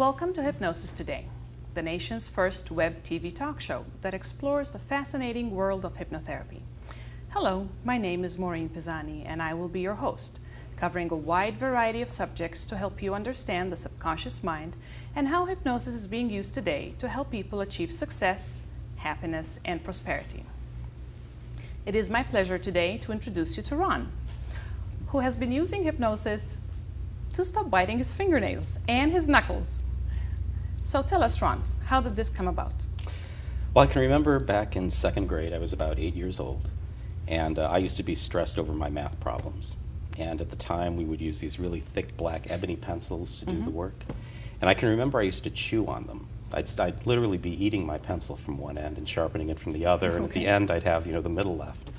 Welcome to Hypnosis Today, the nation's first web TV talk show that explores the fascinating world of hypnotherapy. Hello, my name is Maureen Pisani and I will be your host, covering a wide variety of subjects to help you understand the subconscious mind and how hypnosis is being used today to help people achieve success, happiness, and prosperity. It is my pleasure today to introduce you to Ron, who has been using hypnosis to stop biting his fingernails and his knuckles. So tell us, Ron, how did this come about? Well, I can remember back in second grade, I was about 8 years old, and I used to be stressed over my math problems. And at the time, we would use these really thick black ebony pencils to do the work. And I can remember I used to chew on them. I'd literally be eating my pencil from one end and sharpening it from the other, and at the end, I'd have, the middle left.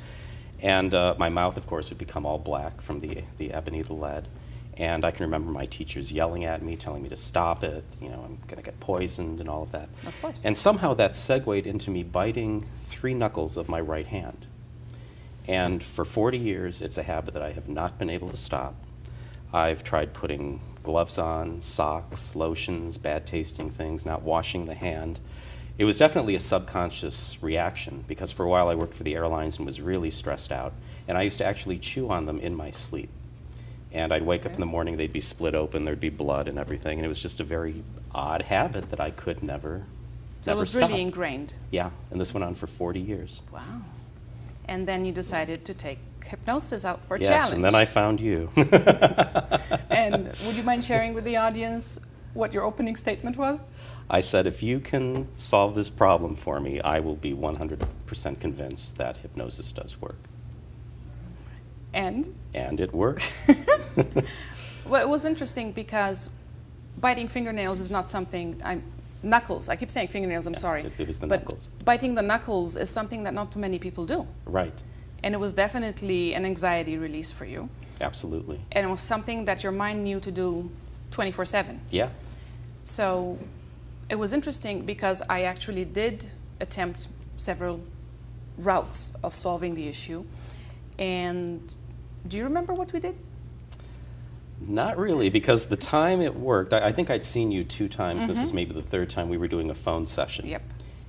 And my mouth, of course, would become all black from the ebony, the lead. And I can remember my teachers yelling at me, telling me to stop it, I'm going to get poisoned and all of that. Of course. And somehow that segued into me biting 3 knuckles of my right hand. And for 40 years, it's a habit that I have not been able to stop. I've tried putting gloves on, socks, lotions, bad tasting things, not washing the hand. It was definitely a subconscious reaction because for a while I worked for the airlines and was really stressed out. And I used to actually chew on them in my sleep. And I'd wake up in the morning, they'd be split open, there'd be blood and everything, and it was just a very odd habit that I could never So it was stop. really ingrained. Yeah, and this went on for 40 years. Wow. And then you decided to take hypnosis out for a Yes, challenge. and then I found you. And would you mind sharing with the audience what your opening statement was? I said, if you can solve this problem for me, I will be 100% convinced that hypnosis does work. And it worked. Well, it was interesting because biting fingernails is not something, knuckles, I keep saying fingernails, I'm sorry. It was the but knuckles. Biting the knuckles is something that not too many people do. Right, And it was definitely an anxiety release for you. absolutely. And it was something that your mind knew to do 24/7. Yeah, So it was interesting because I actually did attempt several routes of solving the issue. And do you remember what we did? not really, because the time it worked, I think I'd seen you 2 times. This is maybe the 3rd time we were doing a phone session. Yep.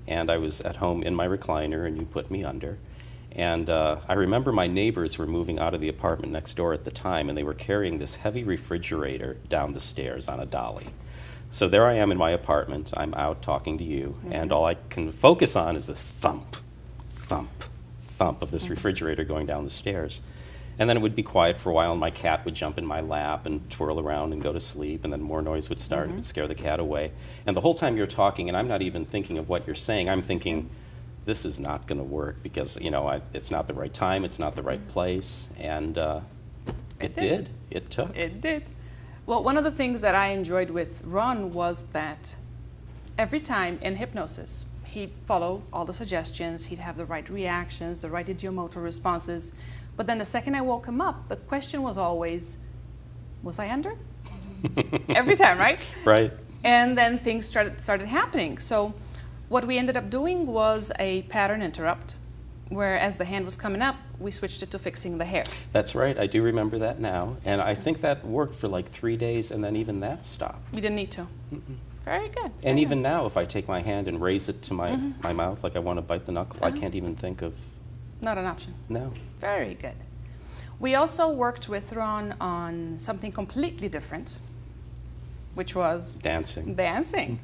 And I was at home in my recliner, and you put me under. And I remember my neighbors were moving out of the apartment next door at the time, and they were carrying this heavy refrigerator down the stairs on a dolly. So there I am in my apartment. I'm out talking to you, and all I can focus on is this thump, thump, thump of this refrigerator going down the stairs. And then it would be quiet for a while, and my cat would jump in my lap and twirl around and go to sleep, and then more noise would start. It would scare the cat away. And the whole time you're talking, and I'm not even thinking of what you're saying, I'm thinking, this is not going to work because, it's not the right time, it's not the right place, and it did. It took. It did. Well, one of the things that I enjoyed with Ron was that every time in hypnosis, he'd follow all the suggestions, he'd have the right reactions, the right idiomotor responses. But then the second I woke him up, the question was always, was I under? Every time, right? Right. And then things started happening. So what we ended up doing was a pattern interrupt, where as the hand was coming up, we switched it to fixing the hair. That's right. I do remember that now. And I think that worked for like 3 days, and then even that stopped. You didn't need to. Very good. And even now, if I take my hand and raise it to my mouth like I want to bite the knuckle, I can't even think of... Not an option. No. Very good. We also worked with Ron on something completely different, which was Dancing. dancing.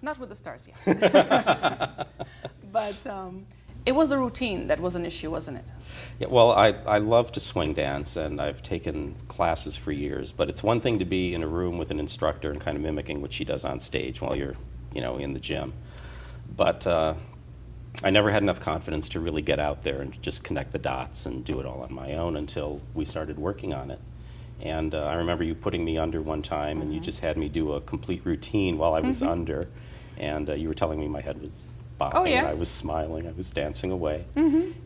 Not with the stars yet. But it was the routine that was an issue, wasn't it? Yeah, well, I love to swing dance, and I've taken classes for years, but it's one thing to be in a room with an instructor and kind of mimicking what she does on stage while you're, in the gym. But I never had enough confidence to really get out there and just connect the dots and do it all on my own until we started working on it. And I remember you putting me under one time, and you just had me do a complete routine while I was under, and you were telling me my head was bopping, Oh, yeah? and I was smiling, I was dancing away.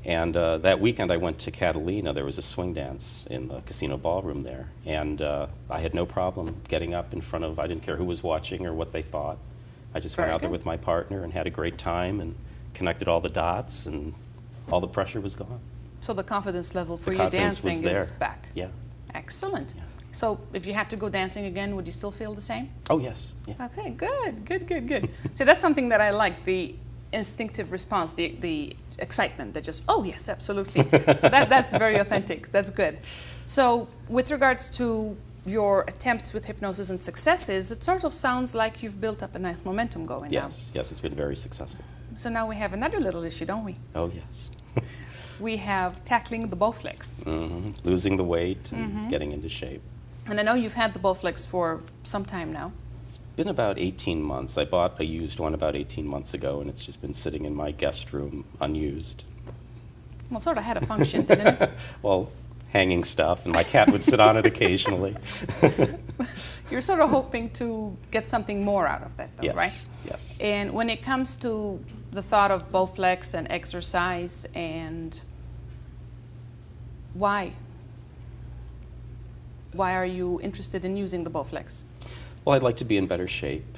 And that weekend I went to Catalina. There was a swing dance in the casino ballroom there, and I had no problem getting up in front of, I didn't care who was watching or what they thought. I just went Very out there good. with my partner and had a great time and connected all the dots, and all the pressure was gone. So the confidence level for The you confidence was dancing is there. back. Yeah. Excellent. So if you had to go dancing again, would you still feel the same? Oh, yes. Yeah. Okay, good. So that's something that I like, the instinctive response, the excitement that just, oh yes, absolutely. So that's very authentic, that's good. So with regards to your attempts with hypnosis and successes, it sort of sounds like you've built up a nice momentum going now. Yes, it's been very successful. So now we have another little issue, don't we? Oh, yes. We have tackling the Bowflex. Losing the weight and getting into shape. And I know you've had the Bowflex for some time now. It's been about 18 months. I bought a used one about 18 months ago, and it's just been sitting in my guest room unused. Well, it sort of had a function, didn't it? Well, hanging stuff, and my cat would sit on it occasionally. You're sort of hoping to get something more out of that, though, Yes, right? yes. And when it comes to the thought of Bowflex and exercise, and why are you interested in using the Bowflex? Well, I'd like to be in better shape,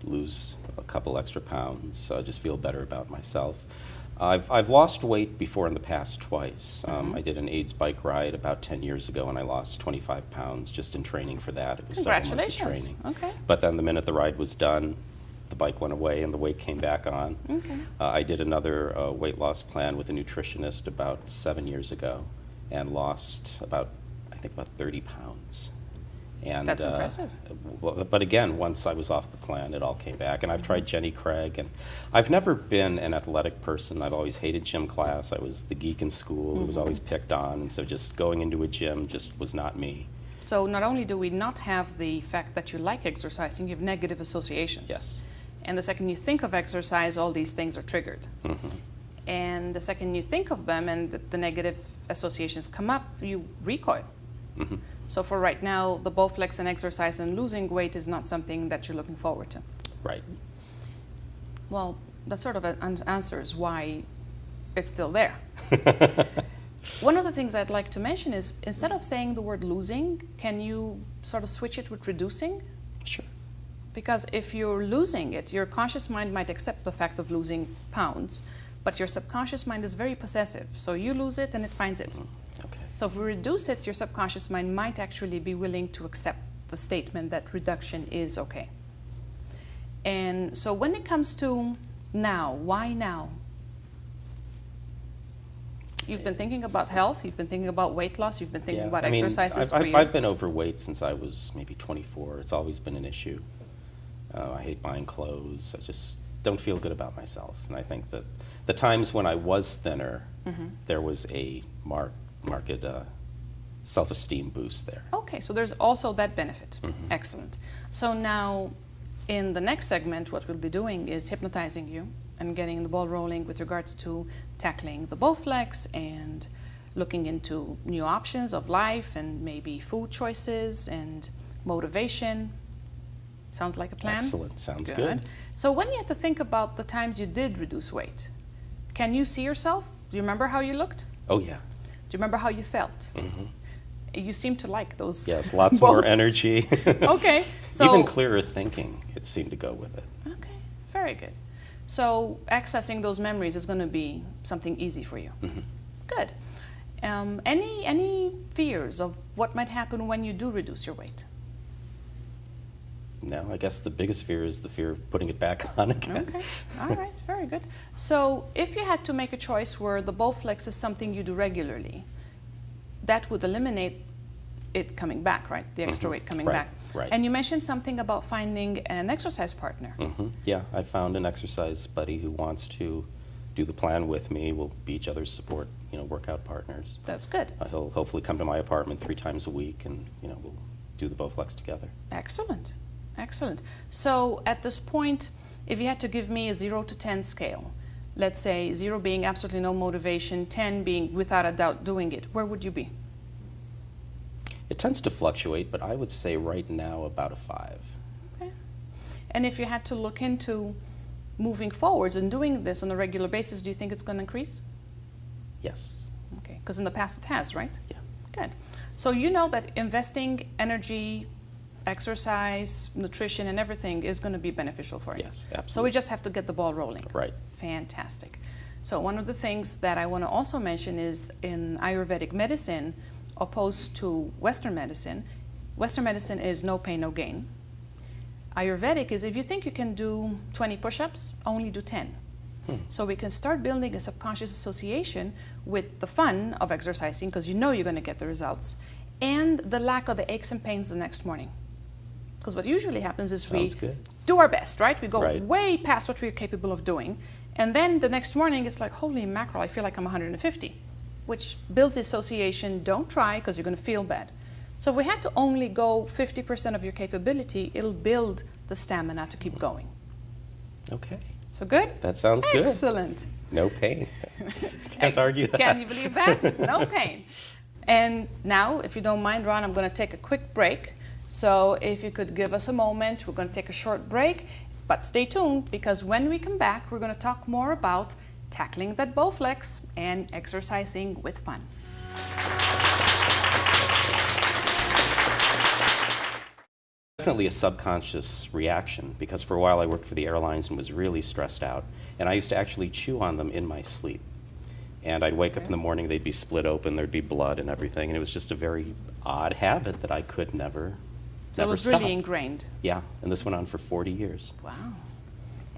lose a couple extra pounds, just feel better about myself. I've lost weight before in the past twice. I did an AIDS bike ride about 10 years ago, and I lost 25 pounds just in training for that. It was several months of Congratulations. training. Okay. But then the minute the ride was done, the bike went away and the weight came back on. Okay. I did another weight loss plan with a nutritionist about 7 years ago and lost about 30 pounds. And, That's impressive. But again, once I was off the plan, it all came back. And I've tried Jenny Craig, and I've never been an athletic person. I've always hated gym class. I was the geek in school who was always picked on, and so just going into a gym just was not me. So not only do we not have the fact that you like exercising, you have negative associations. Yes. And the second you think of exercise, all these things are triggered. And the second you think of them and the negative associations come up, you recoil. So for right now, the Bowflex and exercise and losing weight is not something that you're looking forward to. Right. Well, that sort of answers why it's still there. One of the things I'd like to mention is, instead of saying the word losing, can you sort of switch it with reducing? Sure. Because if you're losing it, your conscious mind might accept the fact of losing pounds, but your subconscious mind is very possessive. So you lose it and it finds it. Okay. So if we reduce it, your subconscious mind might actually be willing to accept the statement that reduction is okay. And so when it comes to now, why now? You've been thinking about health, you've been thinking about weight loss, you've been thinking about exercises for years. I've been overweight since I was maybe 24. It's always been an issue. I hate buying clothes. I just don't feel good about myself. And I think that the times when I was thinner, there was a marked self-esteem boost there. Okay, so there's also that benefit. Excellent. So now, in the next segment, what we'll be doing is hypnotizing you and getting the ball rolling with regards to tackling the Bowflex and looking into new options of life and maybe food choices and motivation. Sounds like a plan? Excellent. Sounds good. So when you had to think about the times you did reduce weight, can you see yourself? Do you remember how you looked? Oh, yeah. Do you remember how you felt? You seem to like those. Yes, lots more energy. Okay. So even clearer thinking, it seemed to go with it. Okay, very good. So accessing those memories is going to be something easy for you. Good. Any fears of what might happen when you do reduce your weight? No, I guess the biggest fear is the fear of putting it back on again. Okay, all right, very good. So if you had to make a choice where the Bowflex is something you do regularly, that would eliminate it coming back, right? The extra weight coming back. Right. And you mentioned something about finding an exercise partner. Yeah, I found an exercise buddy who wants to do the plan with me. We'll be each other's support, workout partners. That's good. He'll hopefully come to my apartment 3 times a week, and we'll do the Bowflex together. Excellent. Excellent. So at this point, if you had to give me a 0 to 10 scale, let's say 0 being absolutely no motivation, 10 being without a doubt doing it, where would you be? It tends to fluctuate, but I would say right now about a 5. Okay. And if you had to look into moving forwards and doing this on a regular basis, do you think it's going to increase? Yes. Okay, because in the past it has, right? Yeah. Good. So you know that investing energy, exercise, nutrition, and everything is going to be beneficial for you. Yes, absolutely. So we just have to get the ball rolling. Right. Fantastic. So one of the things that I want to also mention is in Ayurvedic medicine, opposed to Western medicine, Western medicine is no pain, no gain. Ayurvedic is if you think you can do 20 push-ups, only do 10. So we can start building a subconscious association with the fun of exercising, because you know you're going to get the results, and the lack of the aches and pains the next morning. Because what usually happens is we do our best, right? We go way past what we're capable of doing, and then the next morning it's like, holy mackerel, I feel like I'm 150, which builds the association, don't try because you're going to feel bad. So if we had to only go 50% of your capability, it'll build the stamina to keep going. Okay. So good? That sounds good. Excellent. No pain. Can't argue that. Can you believe that? No pain. And now, if you don't mind, Ron, I'm going to take a quick break. So if you could give us a moment, we're going to take a short break. But stay tuned, because when we come back, we're going to talk more about tackling that Bowflex and exercising with fun. Definitely a subconscious reaction, because for a while I worked for the airlines and was really stressed out, and I used to actually chew on them in my sleep. And I'd wake up in the morning, they'd be split open, there'd be blood and everything, and it was just a very odd habit that I could never So it was stop. really ingrained. Yeah, and this went on for 40 years. Wow.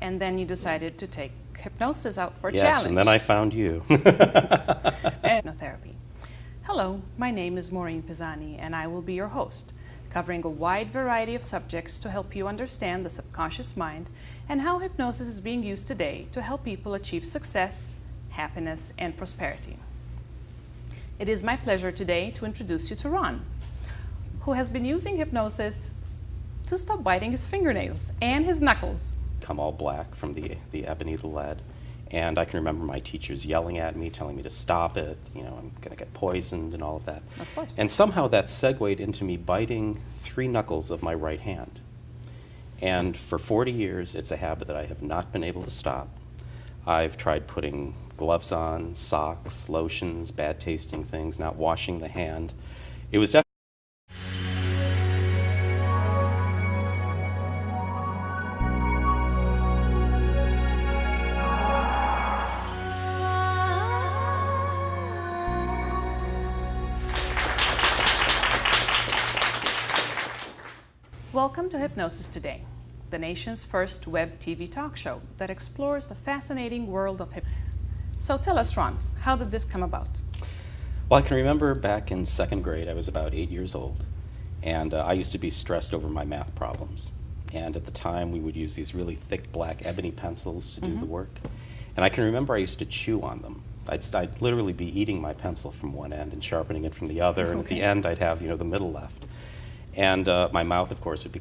And then you decided to take hypnosis out for a Yes, challenge. and then I found you. Hypnotherapy. Hello, my name is Maureen Pisani, and I will be your host, covering a wide variety of subjects to help you understand the subconscious mind and how hypnosis is being used today to help people achieve success, happiness, and prosperity. It is my pleasure today to introduce you to Ron, who has been using hypnosis to stop biting his fingernails and his knuckles. Come all black from the ebony, the lead. And I can remember my teachers yelling at me, telling me to stop it, you know, I'm going to get poisoned and all of that. Of course. And somehow that segued into me biting 3 knuckles of my right hand. And for 40 years, it's a habit that I have not been able to stop. I've tried putting gloves on, socks, lotions, bad tasting things, not washing the hand. It was definitely Welcome to Hypnosis Today, the nation's first web TV talk show that explores the fascinating world of hypnosis. So tell us, Ron, how did this come about? Well, I can remember back in 2nd grade, I was about 8 years old, and I used to be stressed over my math problems. And at the time, we would use these really thick black ebony pencils to do the work. And I can remember I used to chew on them. I'd literally be eating my pencil from one end and sharpening it from the other, and at the end, I'd have, you know, the middle left. And my mouth, of course, would be